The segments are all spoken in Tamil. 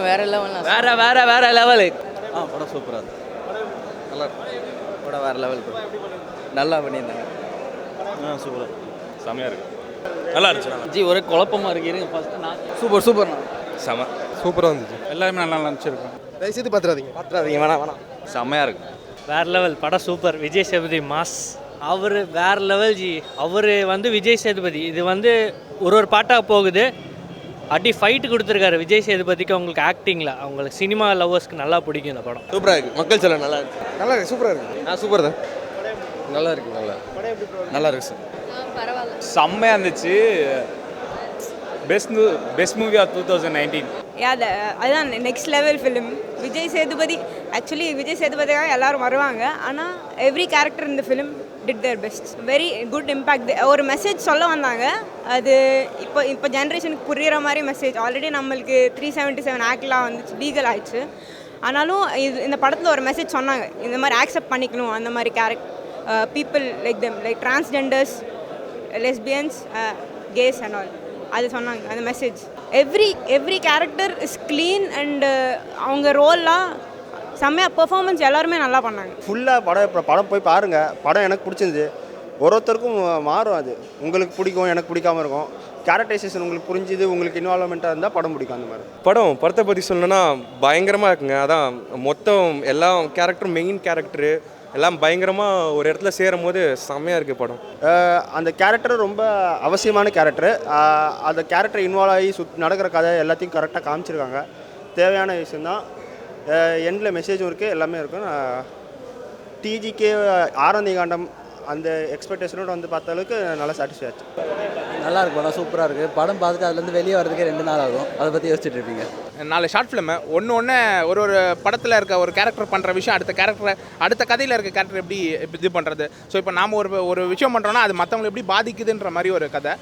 வேற லெவல், வேற வேற வேற லெவலு. படம் சூப்பராக இருக்கு, நல்லா படம் வேற லெவல், நல்லா பண்ணியிருந்தாங்க. சூப்பராக செமையாக இருக்கு, நல்லா இருந்துச்சு. ஜி ஒரே குழப்பமா இருக்கு, இருங்க ஃபர்ஸ்ட் நான் சூப்பர் சூப்பர் செம சூப்பராக இருந்துச்சு. எல்லாருமே நல்லா நினச்சிருக்கோம். தயவுசெய்து பார்த்துறாதீங்க வேணாம். செம்மையாக இருக்கு. வேற லெவல் படம், சூப்பர். விஜய் சேதுபதி மாஸ், அவர் வேற லெவல் ஜி. அவர் வந்து விஜய் சேதுபதி இது வந்து ஒரு பாட்டாக போகுது. அடி ஃபைட்டு கொடுத்துருக்காரு விஜய் சேதுபதிக்கு. அவங்களுக்கு ஆக்டிங்கில், அவங்களுக்கு சினிமா லவ்வர்ஸ்க்கு நல்லா பிடிக்கும் இந்த படம். சூப்பராக இருக்குது, மக்கள் சொல்ல நல்லா இருக்கு சூப்பராக இருக்குது. சூப்பர் தான், நல்லா இருக்கு, நல்லா இருக்கு சார். பரவாயில்ல, செம்மையாக இருந்துச்சு. Best movie of 2019. அதுதான் next level film. Vijay Sethupathi, actually Vijay சேதுபதியாக எல்லாரும் வருவாங்க, ஆனால் எவ்ரி கேரக்டர் இந்த film did their best. Very good impact. ஒரு மெசேஜ் சொல்ல வந்தாங்க, அது இப்போ ஜென்ரேஷனுக்கு புரிகிற மாதிரி மெசேஜ். ஆல்ரெடி நம்மளுக்கு 377 ஆக்ட்லாம் வந்துச்சு, லீகல் ஆயிடுச்சு. ஆனாலும் இந்த படத்தில் ஒரு மெசேஜ் சொன்னாங்க, இந்த மாதிரி ஆக்செப்ட் பண்ணிக்கணும் அந்த மாதிரி people like them, like transgenders, lesbians, gays and all. அது சொன்னாங்க அந்த message. Every character is clean and அவங்க ரோல்லாம் செம்மையாக பெர்ஃபார்மன்ஸ் எல்லாருமே நல்லா பண்ணாங்க. ஃபுல்லாக படம் போய் பாருங்கள். படம் எனக்கு பிடிச்சிருந்துச்சு. ஒருத்தருக்கும் மாறும், அது உங்களுக்கு பிடிக்கும், எனக்கு பிடிக்காம இருக்கும். கேரக்டரைசேஷன் உங்களுக்கு புரிஞ்சுது, உங்களுக்கு இன்வால்வ்மெண்ட்டாக இருந்தால் படம் பிடிக்கும். அந்த மாதிரி படத்தை பற்றி சொல்லணும்னா பயங்கரமாக இருக்குங்க. அதான் மொத்தம் எல்லா கேரக்டரும், மெயின் கேரக்டரு எல்லாம் பயங்கரமாக ஒரு இடத்துல சேரும் போது செம்மையாக இருக்குது படம். அந்த கேரக்டர் ரொம்ப அவசியமான கேரக்டரு. அந்த கேரக்டர் இன்வால்வ் ஆகி நடக்கிற கதை எல்லாத்தையும் கரெக்டாக காமிச்சிருக்காங்க. தேவையான விஷயந்தான். எண்டில் மெசேஜும் இருக்குது, எல்லாமே இருக்கும். டிஜிகே ஆரந்தி காண்டம் அந்த எக்ஸ்பெக்டேஷனோடு வந்து பார்த்த அளவுக்கு நல்லா சாட்டிஸ்ஃபை ஆச்சு. நல்லா இருக்கு படம், சூப்பராக இருக்குது. படம் பார்த்துட்டு அதுலேருந்து வெளியே வரதுக்கே 2 நாள் ஆகும். அதை பற்றி யோசிச்சுட்டு இருப்பீங்க. 4 ஷார்ட் ஃபிலிமு ஒன்று ஒரு படத்தில் இருக்க ஒரு கேரக்டர் பண்ணுற விஷயம் அடுத்த கதையில் இருக்க கேரக்டர் எப்படி இது பண்ணுறது. ஸோ இப்போ நாம் ஒரு விஷயம் பண்ணுறோன்னா அது மற்றவங்களை எப்படி பாதிக்குதுன்ற மாதிரி ஒரு கதை.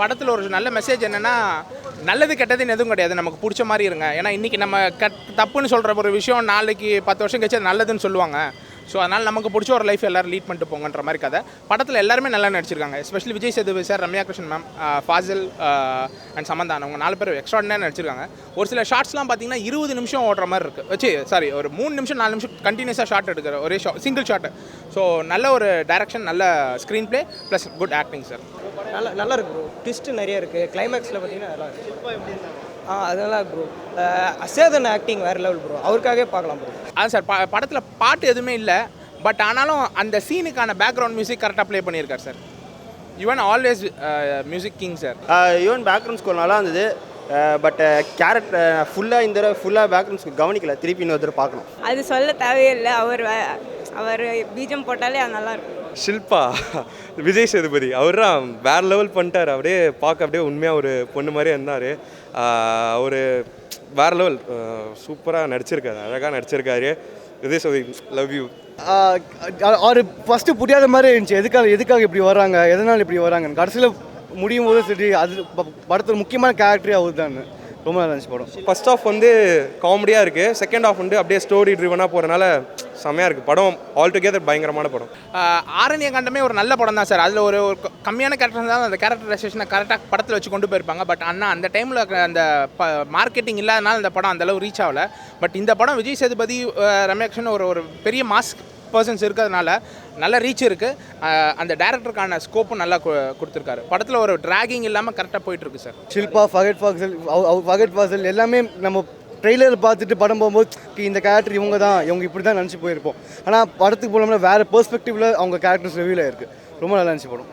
படத்தில் ஒரு நல்ல மெசேஜ் என்னென்னா, நல்லது கெட்டதுன்னு எதுவும் கிடையாது, நமக்கு பிடிச்ச மாதிரி இருங்க. ஏன்னா இன்றைக்கி நம்ம தப்புன்னு சொல்கிற ஒரு விஷயம் நாளைக்கு 10 வருஷம் கழிச்சு அது நல்லதுன்னு சொல்லுவாங்க. ஸோ அதனால் நமக்கு பிடிச்ச ஒரு லைஃப் எல்லோரும் லீட் பண்ணிட்டு போங்கன்ற மாதிரி கதை. படத்தில் எல்லாருமே நல்லா நடிச்சிருக்காங்க. Especially Vijay Sethupathi sir, Ramya Krishnan ma'am, Faasil and Samantha, அவங்க 4 பேர் எக்ஸ்ட்ராடினரியாக நடிச்சிருக்காங்க. ஒரு சில ஷார்ட்ஸ்லாம் பார்த்தீங்கன்னா 20 நிமிஷம் ஓடுற மாதிரி இருக்குது. ஒரு 3 நிமிஷம் 4 நிமிஷம் கண்டினியூஸாக ஷார்ட் எடுக்கிற ஒரே சிங்கிள் ஷாட்டு. ஸோ நல்ல ஒரு டைரக்ஷன், நல்ல screen play plus good acting sir. நல்லா இருக்கு ப்ரோ. ட்விஸ்ட்டு நிறைய இருக்குது. கிளைமேக்ஸில் பார்த்தீங்கன்னா நல்லா இருக்குது. அதெல்லாம் ப்ரோ. சேதன் ஆக்டிங் வேறு லெவல் ப்ரோ, அவருக்காகவே பார்க்கலாம் ப்ரோ. அதான் சார், படத்தில் பாட்டு எதுவுமே இல்லை, பட் ஆனாலும் அந்த சீனுக்கான பேக்ரவுண்ட் மியூசிக் கரெக்டாக ப்ளே பண்ணியிருக்கார் sir. Yuvan always music king sir. Yuvan background score நல்லா இருந்தது. பட் கேரக்டர் ஃபுல்லாக இந்த தடவை ஃபுல்லாக பேக்ரவுண்ட் ஸ்கோர் கவனிக்கல, திருப்பி இன்னொரு பார்க்கணும். அது சொல்ல தேவையில்லை, அவர் பீஜம் போட்டாலே அது நல்லாயிருக்கும். ஷில்பா, விஜய் சேதுபதி அவர்தான் வேறு லெவல் பண்ணிட்டார். அப்படியே பார்க்க அப்படியே உண்மையாக ஒரு பொண்ணு மாதிரியே இருந்தார். அவர் வேறு லெவல் சூப்பராக நடிச்சிருக்காரு, அழகாக நடிச்சிருக்காரு. Vijay Sethupathi love you. அவர் ஃபஸ்ட்டு புரியாத மாதிரி இருந்துச்சு, எதுக்காக இப்படி வராங்க, எதனால் இப்படி வராங்க. கடைசியில் முடியும் போது சரி, அது படத்தில் முக்கியமான கேரக்டரே அவர் தான். ரொம்ப நல்லா இருந்துச்சு படம். ஃபர்ஸ்ட் ஆஃப் வந்து காமெடியாக இருக்குது, செகண்ட் ஆஃப் வந்து அப்படியே ஸ்டோரி ட்ரிவனாக போகிறனால செம்மையாக இருக்குது படம். ஆல் டுகெதர் பயங்கரமான படம். ஆரண்ய காண்டமே ஒரு நல்ல படம் தான் சார். அதில் ஒரு கம்மியான கேரக்டர் இருந்தாலும் அந்த கேரக்டரைசேஷனை கரெக்டாக படத்தில் வச்சு கொண்டு போயிருப்பாங்க. பட் ஆனால் அந்த டைமில் அந்த மார்க்கெட்டிங் இல்லாதனால இந்த படம் அந்தளவு ரீச் ஆகலை. பட் இந்த படம் விஜய் சேதுபதி, ரம்யா கிருஷ்ணன் ஒரு பெரிய மாஸ் பர்சன்ஸ் இருக்கிறதுனால நல்ல ரீச் இருக்குது. அந்த டைரக்டருக்கான ஸ்கோப்பும் நல்லா கொடுத்துருக்காரு. படத்தில் ஒரு ட்ராகிங் இல்லாமல் கரெக்டாக போயிட்டுருக்கு சார். ஷில்பா, ஃபகத் ஃபாசில் எல்லாமே நம்ம ட்ரெய்லர் பார்த்துட்டு படம் போகும்போது இந்த கேரக்டர் இவங்க இப்படி தான் நினச்சி போயிருப்போம். ஆனால் படத்துக்கு போனோம்னா வேறு பெர்ஸ்பெக்டிவில் அவங்க கேரக்டர்ஸ் ரிவீல் ஆயிருக்கு. ரொம்ப நல்லா இருந்துச்சு படம்.